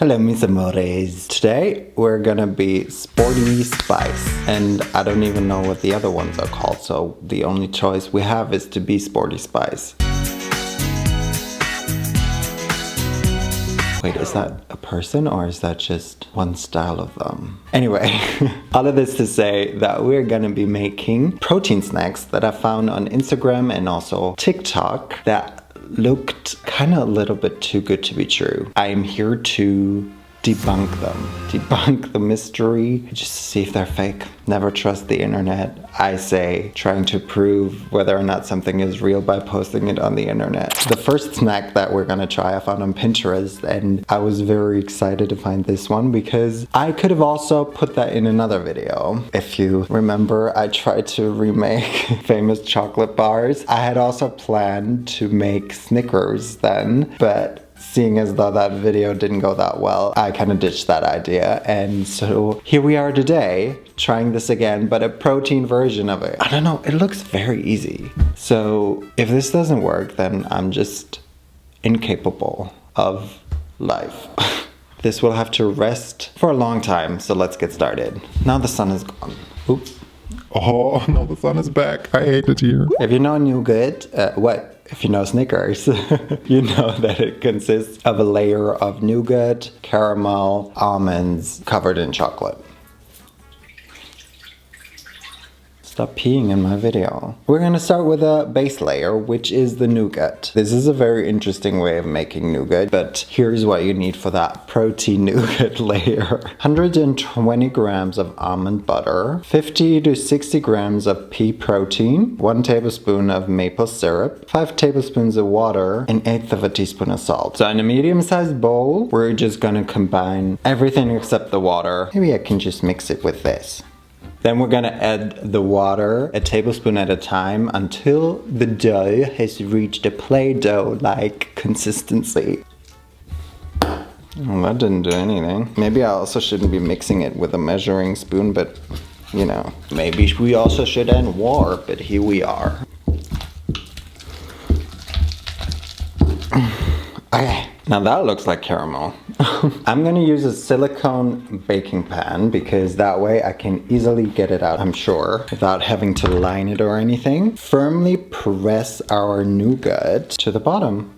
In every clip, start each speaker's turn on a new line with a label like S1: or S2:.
S1: Hello, mis amores. Today we're gonna be Sporty Spice, and I don't even know what the other ones are called, so the only choice we have is to be Sporty Spice. Wait, is that a person or is that just one style of them? Anyway, all of this to say that we're gonna be making protein snacks that I found on Instagram and also TikTok that looked kind of a little bit too good to be true. I am here to debunk them, debunk the mystery, just to see if they're fake. Never trust the internet. I say trying to prove whether or not something is real by posting it on the internet. The first snack that we're gonna try I found on Pinterest, and I was very excited to find this one because I could have also put that in another video. If you remember, I tried to remake famous chocolate bars. I had also planned to make Snickers then, but seeing as though that video didn't go that well, I kind of ditched that idea. And so here we are today, trying this again, but a protein version of it. I don't know, it looks very easy. So if this doesn't work, then I'm just incapable of life. This will have to rest for a long time, so let's get started. Now the sun is gone. Oops.
S2: Oh, no, the sun is back. I hate it here.
S1: If you know nougat, if you know Snickers, you know that it consists of a layer of nougat, caramel, almonds covered in chocolate. Stop peeing in my video. We're gonna start with a base layer, which is the nougat. This is a very interesting way of making nougat, but here's what you need for that protein nougat layer. 120 grams of almond butter, 50 to 60 grams of pea protein, 1 tablespoon of maple syrup, 5 tablespoons of water, 1/8 of a teaspoon of salt. So in a medium-sized bowl, we're just gonna combine everything except the water. Maybe I can just mix it with this. Then we're gonna add the water a tablespoon at a time until the dough has reached a Play-Doh-like consistency. Well, that didn't do anything. Maybe I also shouldn't be mixing it with a measuring spoon, but you know, maybe we also should add water, but here we are. Okay, now that looks like caramel. I'm gonna use a silicone baking pan because that way I can easily get it out, I'm sure, without having to line it or anything. Firmly press our nougat to the bottom.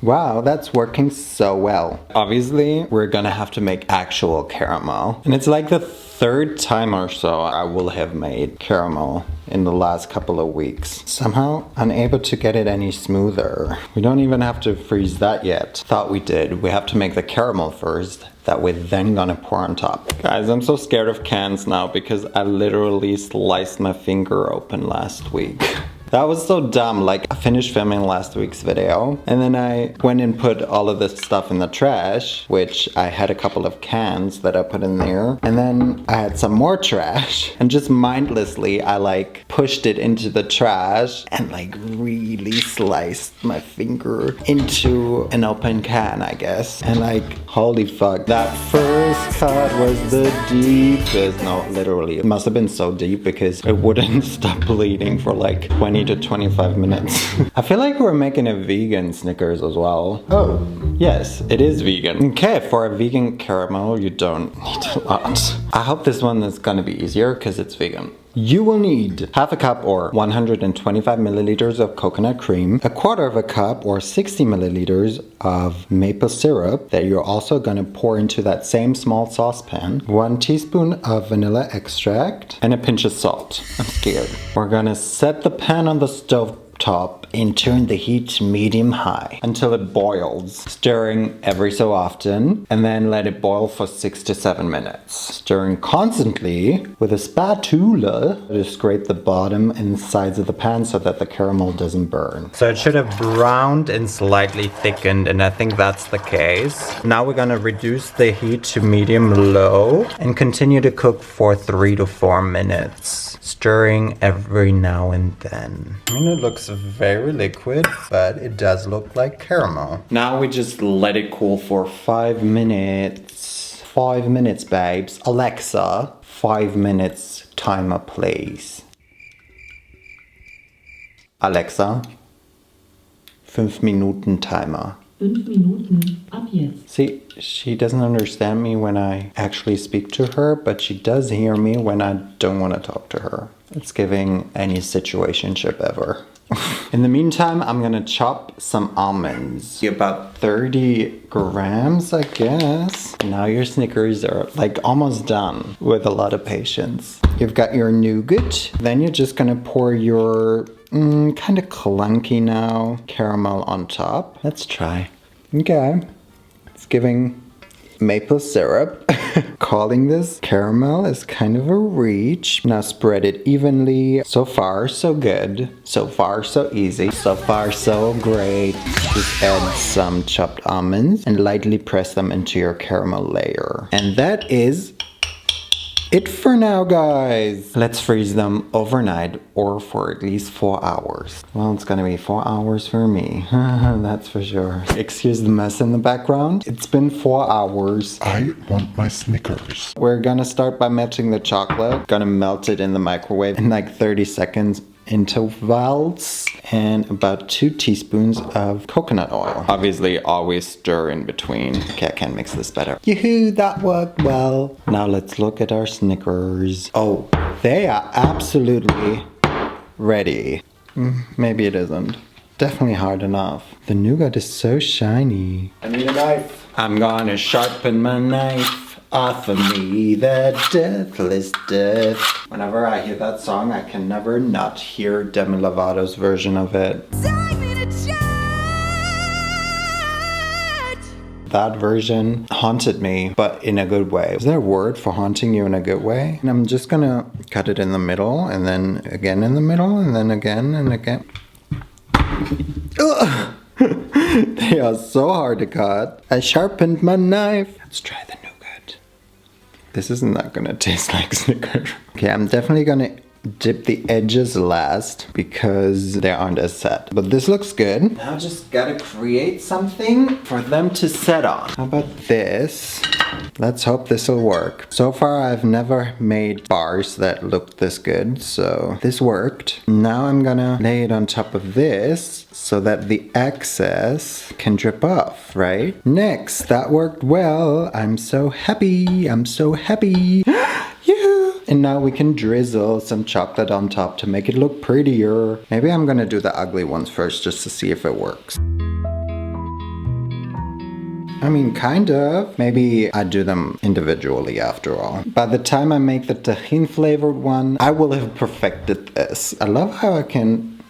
S1: Wow, that's working so well. Obviously, we're gonna have to make actual caramel. And it's like the third time or so I will have made caramel in the last couple of weeks. Somehow unable to get it any smoother. We don't even have to freeze that yet. Thought we did. We have to make the caramel first that we're then gonna pour on top. Guys, I'm so scared of cans now because I literally sliced my finger open last week. That was so dumb. Like, I finished filming last week's video and then I went and put all of this stuff in the trash, which I had a couple of cans that I put in there, and then I had some more trash, and just mindlessly I like pushed it into the trash and like really sliced my finger into an open can, I guess. And like, holy fuck, that first cut was the deepest. No, literally, it must have been so deep because it wouldn't stop bleeding for like 20 to 25 minutes. I feel like we're making a vegan Snickers as well. Oh, yes, it is vegan. Okay, for a vegan caramel, you don't need a lot. I hope this one is gonna be easier because it's vegan. You will need half a cup or 125 milliliters of coconut cream, a quarter of a cup or 60 milliliters of maple syrup that you're also gonna pour into that same small saucepan, 1 teaspoon of vanilla extract, and a pinch of salt. I'm scared. We're gonna set the pan on the stove top and turn the heat to medium high until it boils, stirring every so often, and then let it boil for 6 to 7 minutes. Stirring constantly with a spatula to scrape the bottom and sides of the pan so that the caramel doesn't burn. So it should have browned and slightly thickened, and I think that's the case. Now we're gonna reduce the heat to medium low and continue to cook for 3 to 4 minutes, stirring every now and then. And it looks very liquid, but it does look like caramel. Now we just let it cool for 5 minutes. 5 minutes, babes. Alexa, 5 minutes timer, please. Alexa, 5 Minuten Timer.
S3: 5 Minuten ab jetzt.
S1: See, she doesn't understand me when I actually speak to her, but she does hear me when I don't want to talk to her. It's giving any situationship ever. In the meantime, I'm gonna chop some almonds. About 30 grams, I guess. Now your Snickers are like almost done with a lot of patience. You've got your nougat. Then you're just gonna pour your kind of clunky now caramel on top. Let's try. Okay. It's giving maple syrup. Calling this caramel is kind of a reach. Now spread it evenly. So far, so good. So far, so easy. So far, so great. Just add some chopped almonds and lightly press them into your caramel layer. And that is it for now, guys. Let's freeze them overnight or for at least 4 hours. Well, it's gonna be 4 hours for me. That's for sure. Excuse the mess in the background. It's been 4 hours.
S2: I want my Snickers.
S1: We're gonna start by melting the chocolate. Gonna melt it in the microwave in like 30 seconds intervals, and about 2 teaspoons of coconut oil. Obviously, always stir in between. Okay, I can mix this better. Yoo-hoo, that worked well. Now let's look at our Snickers. Oh, they are absolutely ready. Maybe it isn't. Definitely hard enough. The nougat is so shiny. I need a knife. I'm gonna sharpen my knife. Offer me the deathless death. Whenever I hear that song, I can never not hear Demi Lovato's version of it. That version haunted me, but in a good way. Is there a word for haunting you in a good way? And I'm just gonna cut it in the middle, and then again in the middle, and then again and again. Ugh! They are so hard to cut. I sharpened my knife. Let's try the nougat. This is not gonna taste like Snickers. Okay, I'm definitely gonna dip the edges last because they aren't as set. But this looks good. Now just gotta create something for them to set on. How about this? Let's hope this will work. So far I've never made bars that looked this good, so this worked. Now I'm gonna lay it on top of this so that the excess can drip off, right? Next, that worked well. I'm so happy. I'm so happy. Yoo-hoo! And now we can drizzle some chocolate on top to make it look prettier. Maybe I'm gonna do the ugly ones first just to see if it works. I mean, kind of. Maybe I do them individually after all. By the time I make the tahini flavored one, I will have perfected this. I love how I can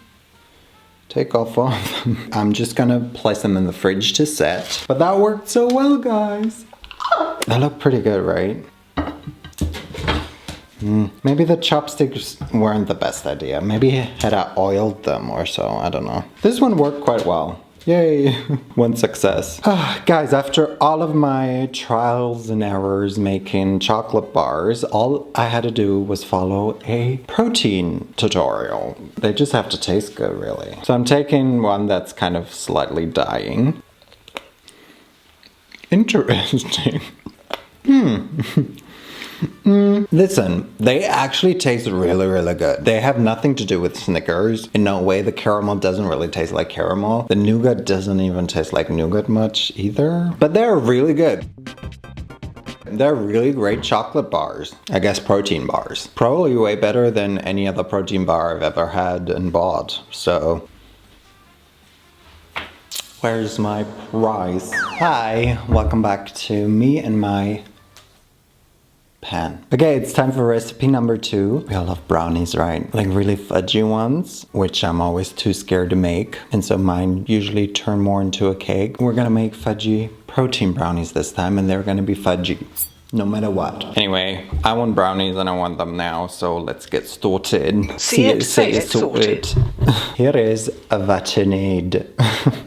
S1: take off all of them. I'm just gonna place them in the fridge to set. But that worked so well, guys. They look pretty good, right? Maybe the chopsticks weren't the best idea. Maybe had I oiled them or so, I don't know. This one worked quite well. Yay, one success. Guys, after all of my trials and errors making chocolate bars, all I had to do was follow a protein tutorial. They just have to taste good, really. So I'm taking one that's kind of slightly dying. Interesting. Listen, they actually taste really, really good. They have nothing to do with Snickers. In no way, the caramel doesn't really taste like caramel. The nougat doesn't even taste like nougat much either. But they're really good. They're really great chocolate bars. I guess protein bars. Probably way better than any other protein bar I've ever had and bought. So, where's my prize? Hi, welcome back to me and my pan. Okay, it's time for recipe number 2. We all love brownies, right? Like really fudgy ones, which I'm always too scared to make. And so mine usually turn more into a cake. We're gonna make fudgy protein brownies this time, and they're gonna be fudgy. No matter what. Anyway, I want brownies and I want them now, so let's get started.
S4: Say it sorted.
S1: Here is what you need.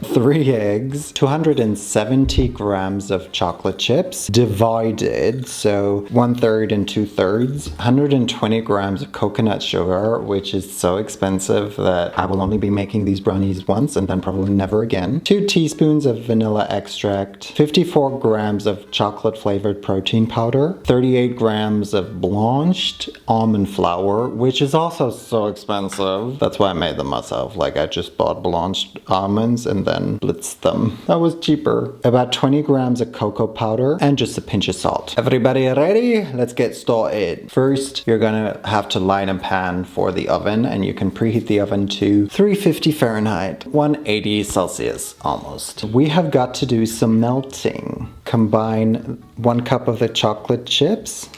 S1: 3 eggs, 270 grams of chocolate chips, divided, so 1/3 and 2/3, 120 grams of coconut sugar, which is so expensive that I will only be making these brownies once and then probably never again. 2 teaspoons of vanilla extract, 54 grams of chocolate flavored protein powder, 38 grams of blanched almond flour, which is also so expensive. That's why I made them myself. Like I just bought blanched almonds and then blitzed them. That was cheaper. About 20 grams of cocoa powder and just a pinch of salt. Everybody ready? Let's get started. First, you're gonna have to line a pan for the oven, and you can preheat the oven to 350 Fahrenheit, 180 Celsius almost. We have got to do some melting. Combine 1 cup of the chocolate chips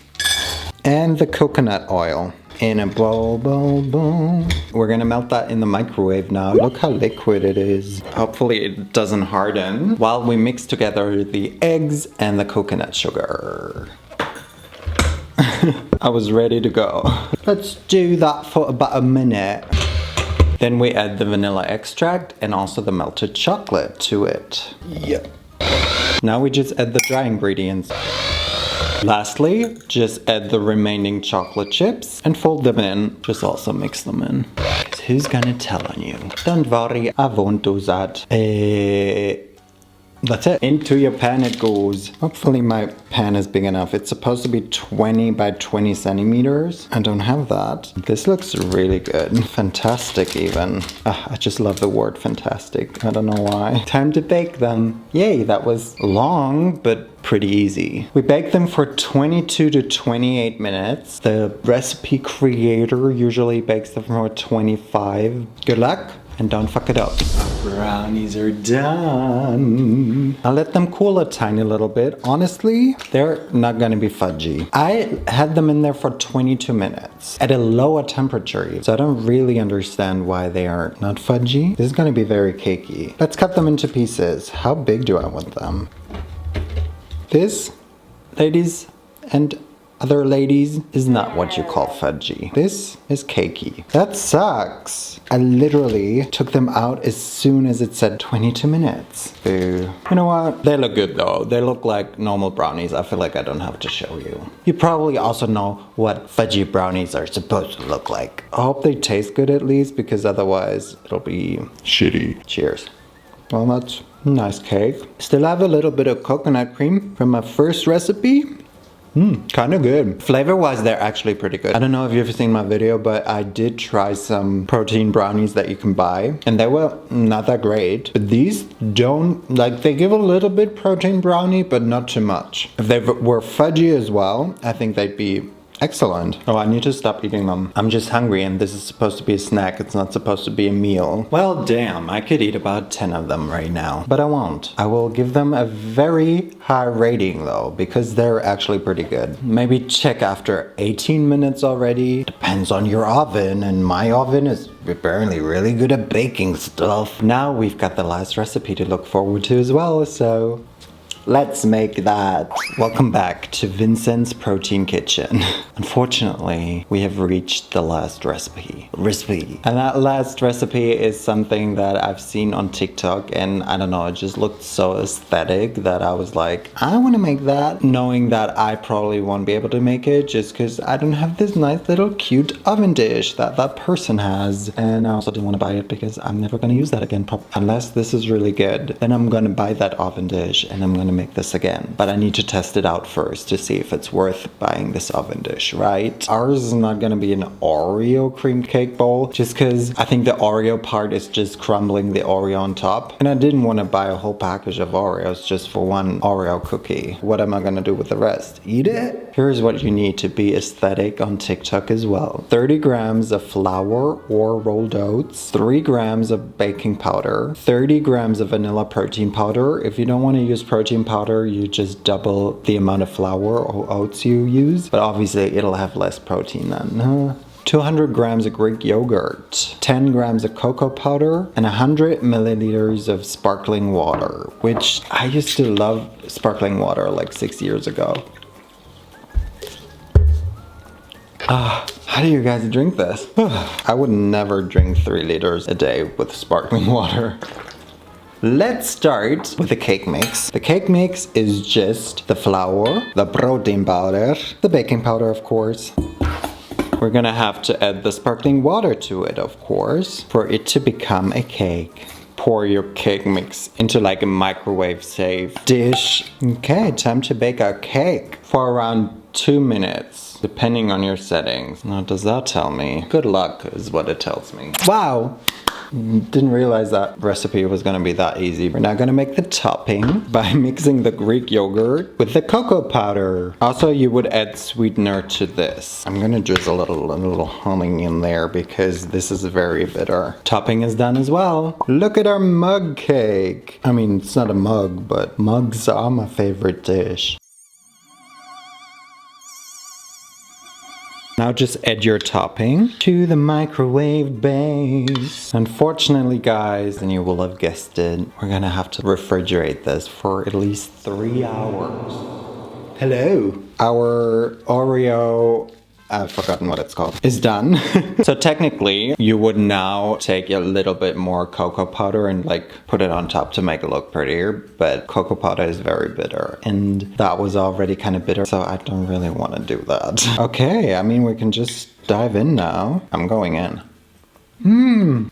S1: and the coconut oil in a bowl. We're gonna melt that in the microwave now. Look how liquid it is. Hopefully it doesn't harden while we mix together the eggs and the coconut sugar. I was ready to go. Let's do that for about a minute. Then we add the vanilla extract and also the melted chocolate to it. Yep. Now we just add the dry ingredients. Lastly, just add the remaining chocolate chips and fold them in. Just also mix them in. Who's gonna tell on you? Don't worry, I won't do that. That's it. Into your pan it goes. Hopefully my pan is big enough. It's supposed to be 20 by 20 centimeters. I don't have that. This looks really good. Fantastic even. I just love the word fantastic. I don't know why. Time to bake them. Yay, that was long, but pretty easy. We bake them for 22 to 28 minutes. The recipe creator usually bakes them for 25. Good luck. And don't fuck it up. Brownies are done. I'll let them cool a tiny little bit. Honestly, they're not gonna be fudgy. I had them in there for 22 minutes at a lower temperature. So I don't really understand why they are not fudgy. This is gonna be very cakey. Let's cut them into pieces. How big do I want them? This, ladies and other ladies, is not what you call fudgy. This is cakey. That sucks. I literally took them out as soon as it said 22 minutes. Boo. You know what? They look good though. They look like normal brownies. I feel like I don't have to show you. You probably also know what fudgy brownies are supposed to look like. I hope they taste good at least, because otherwise it'll be
S2: Shitty.
S1: Cheers. Well, that's a nice cake. Still have a little bit of coconut cream from my first recipe. Kind of good. Flavor-wise, they're actually pretty good. I don't know if you've seen my video, but I did try some protein brownies that you can buy, and they were not that great. But these don't, like, they give a little bit protein brownie, but not too much. If they were fudgy as well, I think they'd be excellent. Oh, I need to stop eating them. I'm just hungry, and this is supposed to be a snack. It's not supposed to be a meal. Well, damn, I could eat about 10 of them right now, but I won't. I will give them a very high rating though, because they're actually pretty good. Maybe check after 18 minutes already. Depends on your oven, and my oven is apparently really good at baking stuff. Now we've got the last recipe to look forward to as well, so let's make that. Welcome back to Vincent's Protein Kitchen. Unfortunately, we have reached the last recipe. And that last recipe is something that I've seen on TikTok, and I don't know, it just looked so aesthetic that I was like, I want to make that, knowing that I probably won't be able to make it just because I don't have this nice little cute oven dish that that person has. And I also didn't want to buy it because I'm never going to use that again, unless this is really good. Then I'm going to buy that oven dish and I'm going to make this again, but I need to test it out first to see if it's worth buying this oven dish, right? Ours is not gonna be an Oreo cream cake bowl, just because I think the Oreo part is just crumbling the Oreo on top, and I didn't want to buy a whole package of Oreos just for one Oreo cookie. What am I gonna do with the rest? Eat it? Here's what you need to be aesthetic on TikTok as well. 30 grams of flour or rolled oats, 3 grams of baking powder, 30 grams of vanilla protein powder. If you don't want to use protein powder, you just double the amount of flour or oats you use, but obviously it'll have less protein then. 200 grams of Greek yogurt, 10 grams of cocoa powder, and 100 milliliters of sparkling water, which I used to love sparkling water like 6 years ago. How do you guys drink this? I would never drink 3 liters a day with sparkling water. Let's start with the cake mix. The cake mix is just the flour, the protein powder, the baking powder, of course. We're gonna have to add the sparkling water to it, of course, for it to become a cake. pour your cake mix into like a microwave safe dish. Okay, time to bake our cake for around 2 minutes, depending on your settings. Now, does that tell me? Good luck is what it tells me. Wow! Didn't realize that recipe was gonna be that easy. We're now gonna make the topping by mixing the Greek yogurt with the cocoa powder. Also, you would add sweetener to this. I'm gonna drizzle a little honey in there because this is very bitter. Topping is done as well. Look at our mug cake. I mean, it's not a mug, but mugs are my favorite dish. Now just add your topping to the microwave base. Unfortunately, guys, and you will have guessed it, we're gonna have to refrigerate this for at least 3 hours. Hello. Our Oreo, I've forgotten what it's called, is done. So technically, you would now take a little bit more cocoa powder and like put it on top to make it look prettier, but cocoa powder is very bitter and that was already kind of bitter, so I don't really want to do that. Okay, I mean, we can just dive in now. I'm going in.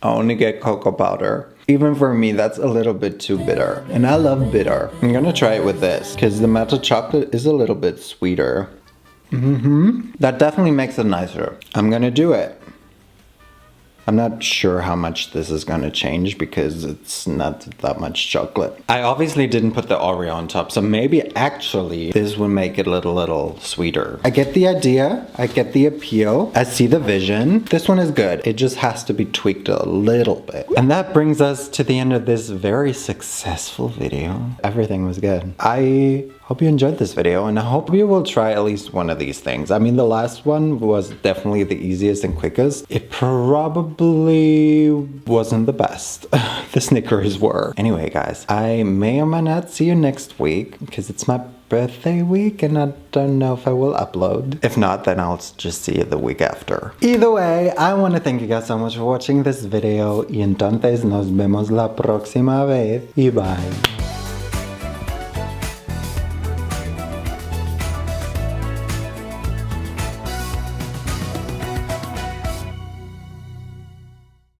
S1: I only get cocoa powder. Even for me, that's a little bit too bitter. And I love bitter. I'm gonna try it with this because the melted chocolate is a little bit sweeter. That definitely makes it nicer. I'm gonna do it. I'm not sure how much this is gonna change because it's not that much chocolate. I obviously didn't put the Oreo on top, so maybe actually this will make it a little sweeter. I get the idea, I get the appeal, I see the vision. This one is good. It just has to be tweaked a little bit. And that brings us to the end of this very successful video. Everything was good. I hope you enjoyed this video and I hope you will try at least one of these things. I mean, the last one was definitely the easiest and quickest. It probably wasn't the best. The Snickers were. Anyway, guys, I may or may not see you next week because it's my birthday week and I don't know if I will upload. If not, then I'll just see you the week after. Either way, I want to thank you guys so much for watching this video y entonces nos vemos la próxima vez y bye.